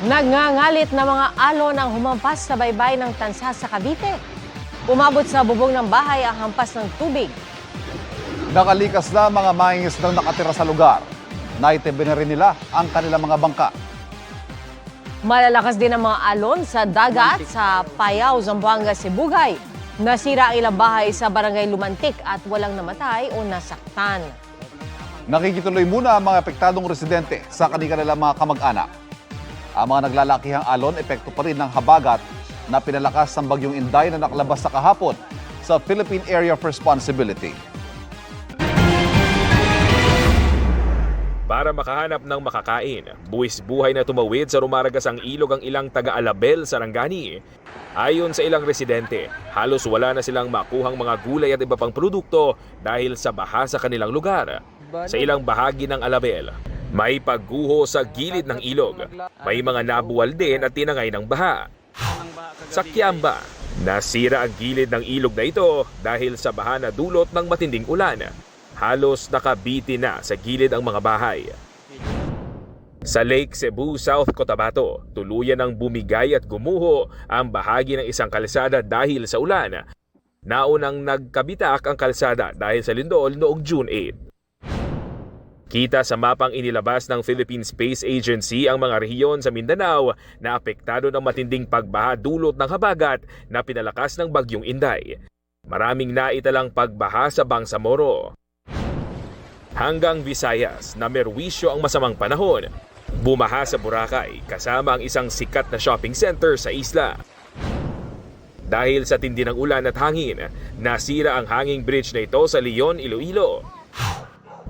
Nagngangalit na mga alon ang humampas sa baybay ng Tansa sa Cavite. Umabot sa bubong ng bahay ang hampas ng tubig. Nakalikas na mga mangingisdang nakatira sa lugar. Naitibin na rin nila ang kanilang mga bangka. Malalakas din ang mga alon sa dagat sa Payao, Zamboanga, Sibugay. Nasira ang ilang bahay sa barangay Lumantik at walang namatay o nasaktan. Nakikituloy muna ang mga apektadong residente sa kanilang mga kamag-anak. Ang mga naglalakihang alon, epekto pa rin ng habagat na pinalakas ng bagyong Inday na nakalabas sa kahapon sa Philippine Area of Responsibility. Para makahanap ng makakain, buwis buhay na tumawid sa rumaragasang ilog ang ilang taga-Alabel, Sarangani. Ayon sa ilang residente, halos wala na silang makuhang mga gulay at iba pang produkto dahil sa baha sa kanilang lugar. Sa ilang bahagi ng Alabel, may pagguho sa gilid ng ilog. May mga nabuwal din at tinangay ng baha. Sa Kiamba, nasira ang gilid ng ilog na ito dahil sa baha na dulot ng matinding ulan. Halos nakabiti na sa gilid ang mga bahay. Sa Lake Cebu, South Cotabato, tuluyan ng bumigay at gumuho ang bahagi ng isang kalsada dahil sa ulan. Naunang nagkabitak ang kalsada dahil sa lindol noong June 8. Kita sa mapang inilabas ng Philippine Space Agency ang mga rehiyon sa Mindanao na apektado ng matinding pagbaha dulot ng habagat na pinalakas ng bagyong Inday. Maraming naitalang pagbaha sa Bangsamoro. Hanggang Visayas na merwisyo ang masamang panahon. Bumaha sa Boracay kasama ang isang sikat na shopping center sa isla. Dahil sa tindi ng ulan at hangin, nasira ang hanging bridge na ito sa Leon, Iloilo.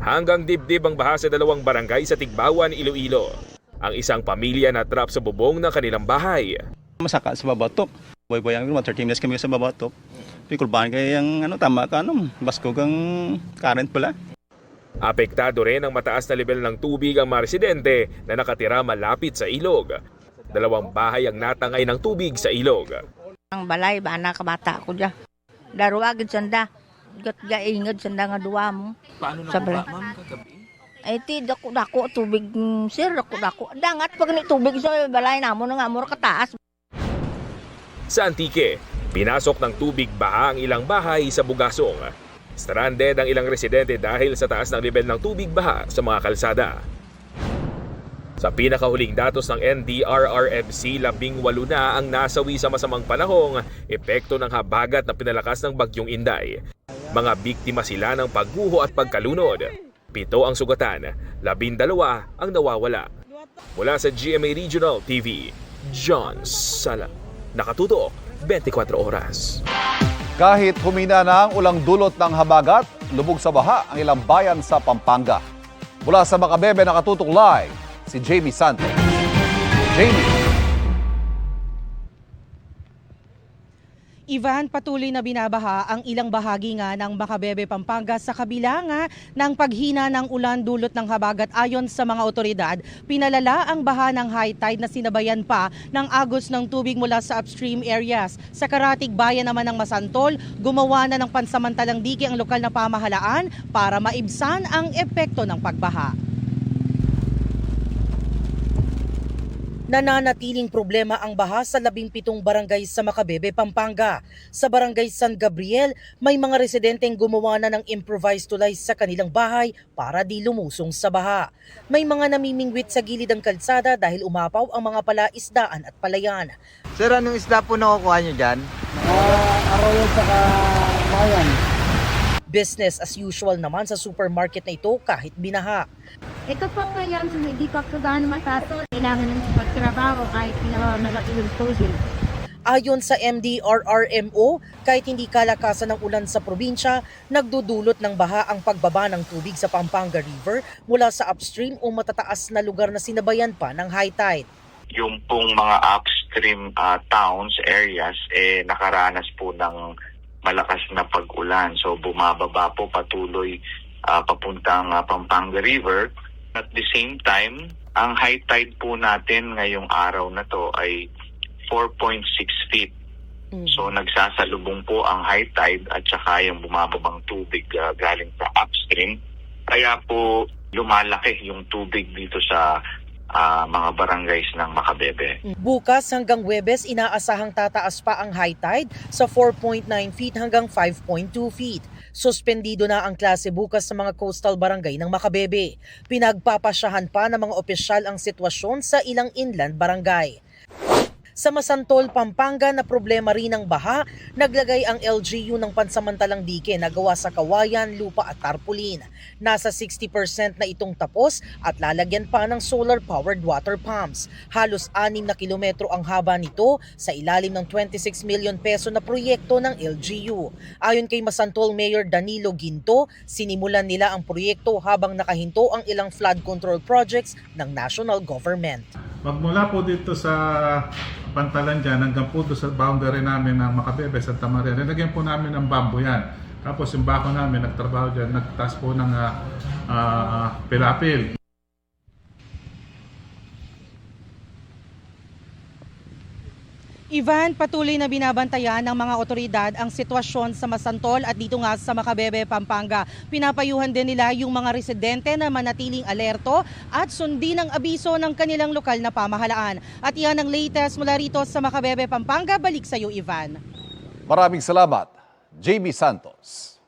Hanggang dibdib ang baha sa dalawang barangay sa Tigbawan, Iloilo. Ang isang pamilya na trap sa bubong ng kanilang bahay. Masaka sa babatok. Boy-boy ang 30 minutes kami sa babatok. Pikulbahan kayo yung tama ka basko kang current pala. Apektado rin ang mataas na level ng tubig ang mga residente na nakatira malapit sa ilog. Dalawang bahay ang natangay ng tubig sa ilog. Ang balay ba anak kabata ko dya. Daruagid sanda. Gat gaingad sanda nga duwa mo. Paano na ba, ma'am, kagabi? Ay ti dako tubig sir dako. Dangat pag ni tubig sa balay namo nga mo kataas. Sa Antique, pinasok ng tubig baha ang ilang bahay sa Bugasong. Stranded ang ilang residente dahil sa taas ng level ng tubig baha sa mga kalsada. Sa pinakahuling datos ng NDRRMC, 18 na ang nasawi sa masamang panahong epekto ng habagat na pinalakas ng bagyong Inday. Mga biktima sila ng pagguho at pagkalunod. 7 ang sugatan, 12 ang nawawala. Mula sa GMA Regional TV, John Sala. Nakatutok, 24 oras. Kahit humina na ang ulang dulot ng habagat, lubog sa baha ang ilang bayan sa Pampanga. Mula sa Macabebe, nakatutok live si Jamie Santos. Jamie. Ivan, patuloy na binabaha ang ilang bahagi nga ng Macabebe, Pampanga sa kabila nga ng paghina ng ulan dulot ng habagat. Ayon sa mga otoridad, pinalala ang baha ng high tide na sinabayan pa ng agos ng tubig mula sa upstream areas. Sa Karatig Bayan naman ng Masantol, gumawa na ng pansamantalang dike ang lokal na pamahalaan para maibsan ang epekto ng pagbaha. Nananatiling problema ang baha sa 17 barangay sa Macabebe, Pampanga. Sa barangay San Gabriel, may mga residenteng gumawa na ng improvised tulay sa kanilang bahay para di lumusong sa baha. May mga namimingwit sa gilid ng kalsada dahil umapaw ang mga palaisdaan at palayan. Sir, anong isda po nakukuha nyo dyan? Arroyo saka bayan. Business as usual naman sa supermarket na ito kahit binaha. Ito po ngayon, hindi pa po gaano matato. Kailangan ng pagtrabaho kahit malaki yung tuhin. Ayon sa MDRRMO, kahit hindi kalakasan ng ulan sa probinsya, nagdudulot ng baha ang pagbaba ng tubig sa Pampanga River mula sa upstream o matataas na lugar na sinabayan pa ng high tide. Yung pong mga upstream towns, areas, nakaranas po ng malakas na pag-ulan. So bumababa po patuloy papuntang Pampanga River. At the same time, ang high tide po natin ngayong araw na to ay 4.6 feet. So nagsasalubong po ang high tide at saka yung bumababang tubig galing sa upstream. Kaya po lumalaki yung tubig dito sa mga barangays ng Macabebe. Bukas hanggang Huwebes, inaasahang tataas pa ang high tide sa 4.9 feet hanggang 5.2 feet. Suspendido na ang klase bukas sa mga coastal barangay ng Macabebe. Pinagpapasyahan pa ng mga opisyal ang sitwasyon sa ilang inland barangay. Sa Masantol, Pampanga na problema rin ng baha, naglagay ang LGU ng pansamantalang dike na gawa sa kawayan, lupa at tarpaulin. Nasa 60% na itong tapos at lalagyan pa ng solar-powered water pumps. Halos 6 na kilometro ang haba nito sa ilalim ng 26 million peso na proyekto ng LGU. Ayon kay Masantol Mayor Danilo Ginto, sinimulan nila ang proyekto habang nakahinto ang ilang flood control projects ng national government. Magmula po dito sa Pantalan dyan hanggang po doon sa boundary namin ng Macabebe, Santa Maria, nilagyan po namin ng bamboo yan. Tapos yung bako namin, nagtrabaho dyan, nagtaas po ng pilapil. Ivan, patuloy na binabantayan ng mga otoridad ang sitwasyon sa Masantol at dito nga sa Macabebe, Pampanga. Pinapayuhan din nila yung mga residente na manatiling alerto at sundin ang abiso ng kanilang lokal na pamahalaan. At yan ang latest mula rito sa Macabebe, Pampanga. Balik sa iyo, Ivan. Maraming salamat, JB Santos.